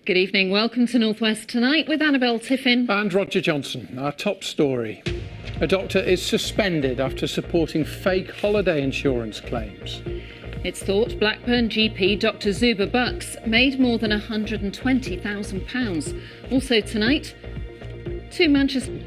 Good evening. Welcome to North West Tonight with Annabel Tiffin. And Roger Johnson. Our top story. A doctor is suspended after supporting fake holiday insurance claims. It's thought Blackburn GP Dr Zuber Bucks made more than £120,000. Also tonight, two Manchester...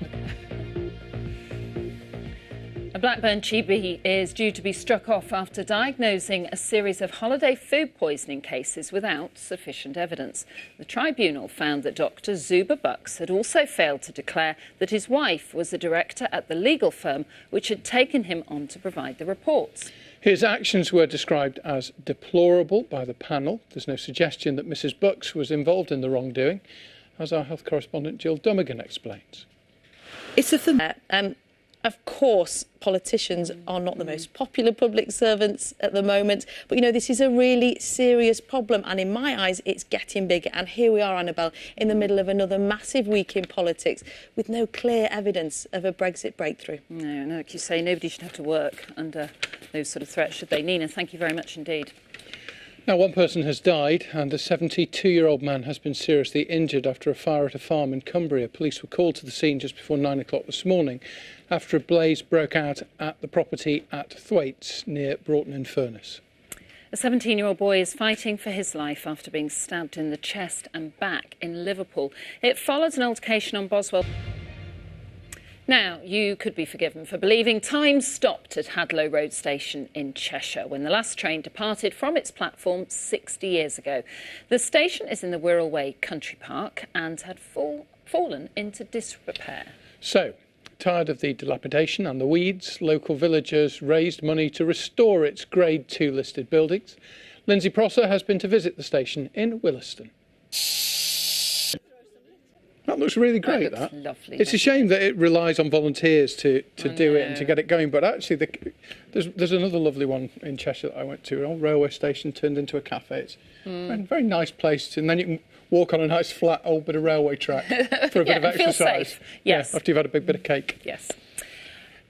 A Blackburn GP is due to be struck off after diagnosing a series of holiday food poisoning cases without sufficient evidence. The tribunal found that Dr Zuber Bucks had also failed to declare that his wife was a director at the legal firm which had taken him on to provide the reports. His actions were described as deplorable by the panel. There's no suggestion that Mrs Bucks was involved in the wrongdoing, as our health correspondent Jill Dummigan explains. It's a thing. Of course, politicians are not the most popular public servants at the moment, but, you know, this is a really serious problem, and in my eyes, it's getting bigger. And here we are, Annabel, in the middle of another massive week in politics with no clear evidence of a Brexit breakthrough. No, like you say, nobody should have to work under those sort of threats, should they? Nina, thank you very much indeed. Now, one person has died and a 72-year-old man has been seriously injured after a fire at a farm in Cumbria. Police were called to the scene just before 9 o'clock this morning after a blaze broke out at the property at Thwaites near Broughton-in-Furness. A 17-year-old boy is fighting for his life after being stabbed in the chest and back in Liverpool. It follows an altercation on Boswell. Now, you could be forgiven for believing time stopped at Hadlow Road Station in Cheshire when the last train departed from its platform 60 years ago. The station is in the Wirral Way Country Park and had fallen into disrepair. So, tired of the dilapidation and the weeds, local villagers raised money to restore its Grade 2 listed buildings. Lindsay Prosser has been to visit the station in Williston. That looks really great, that. Lovely. It's a shame that it relies on volunteers to do it and to get it going. But actually, there's another lovely one in Cheshire that I went to. An old railway station turned into a cafe. It's a very nice place. And then you can walk on a nice flat old bit of railway track for a bit of exercise. Feel safe. Yes. Yeah, after you've had a big bit of cake. Yes.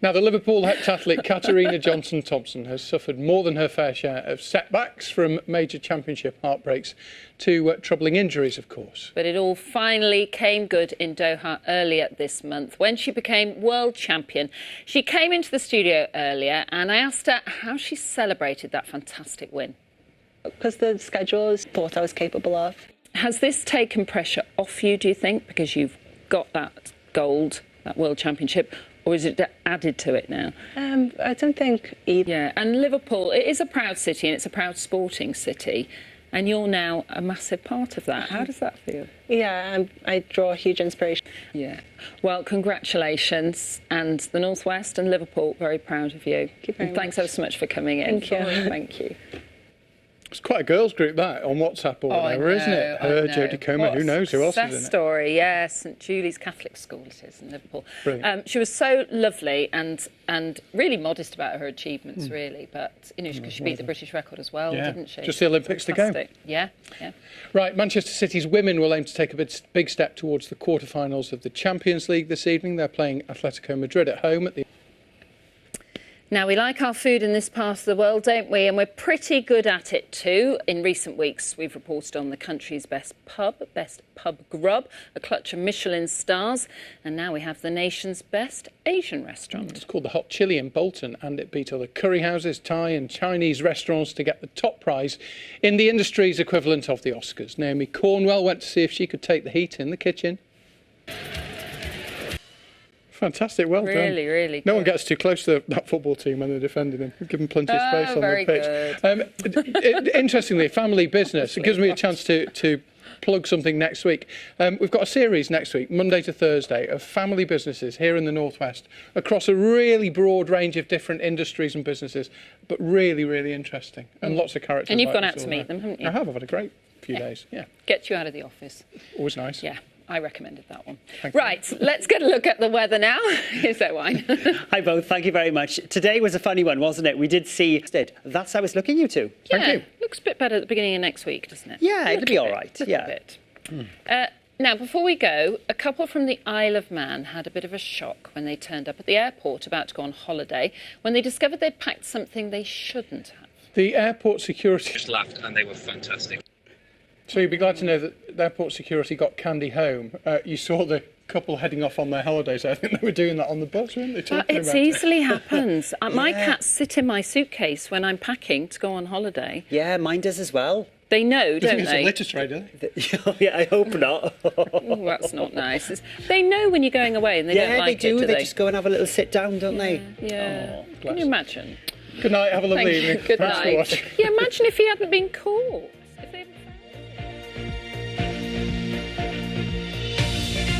Now, the Liverpool heptathlete Katarina Johnson-Thompson has suffered more than her fair share of setbacks, from major championship heartbreaks to troubling injuries, of course. But it all finally came good in Doha earlier this month when she became world champion. She came into the studio earlier and I asked her how she celebrated that fantastic win. Because the schedule is thought I was capable of. Has this taken pressure off you, do you think, because you've got that gold, that world championship? Or is it added to it now? I don't think either. Yeah, and Liverpool, it is a proud city and it's a proud sporting city. And you're now a massive part of that. How does that feel? Yeah, I draw huge inspiration. Yeah. Well, congratulations. And the North West and Liverpool, very proud of you. Thank you very much. Thanks ever so much for coming in. Thank you. Thank you. It's quite a girls' group, that, on WhatsApp or whatever, isn't it? Her, Jody Coma, who knows who else is in it? Success story, yeah. St Julie's Catholic School it is in Liverpool. Brilliant. She was so lovely and really modest about her achievements, really. But, you know, because she beat the British record as well, didn't she? Just the Olympics to go. Yeah. Right, Manchester City's women will aim to take a big step towards the quarter-finals of the Champions League this evening. They're playing Atletico Madrid at home at the... Now, we like our food in this part of the world, don't we? And we're pretty good at it too. In recent weeks, we've reported on the country's best pub grub, a clutch of Michelin stars. And now we have the nation's best Asian restaurant. It's called the Hot Chili in Bolton, and it beat other curry houses, Thai and Chinese restaurants to get the top prize in the industry's equivalent of the Oscars. Naomi Cornwell went to see if she could take the heat in the kitchen. Fantastic, well done. Really good. No one gets too close to that football team when they're defending him. Give them plenty of space on the pitch. Interestingly, family business. It gives me a chance to plug something next week. We've got a series next week, Monday to Thursday, of family businesses here in the North West across a really broad range of different industries and businesses, but really interesting, and lots of characters. And you've gone out to meet them, haven't you? I have. I've had a great few days. Yeah. Gets you out of the office. Always nice. Yeah. I recommended that one. Right, let's get a look at the weather now. Here's that wine. Hi both, thank you very much. Today was a funny one, wasn't it? We did see... That's how it's looking, you two. Thank you. Looks a bit better at the beginning of next week, doesn't it? Yeah, it'll be all right. Yeah. Now, before we go, a couple from the Isle of Man had a bit of a shock when they turned up at the airport about to go on holiday when they discovered they'd packed something they shouldn't have. The airport security... Just laughed and they were fantastic. So you'd be glad to know that the airport security got candy home. You saw the couple heading off on their holidays. I think they were doing that on the bus, weren't they? It easily happens. My cats sit in my suitcase when I'm packing to go on holiday. Yeah, mine does as well. They know, don't It's they? a litter tray, do they? Yeah, I hope not. Oh, that's not nice. They know when you're going away and they don't like they do. it, They just go and have a little sit down, don't they? Yeah. Oh, Can you imagine? Good night, have a lovely evening. Good Thanks for night. watching. Yeah, imagine if he hadn't been caught.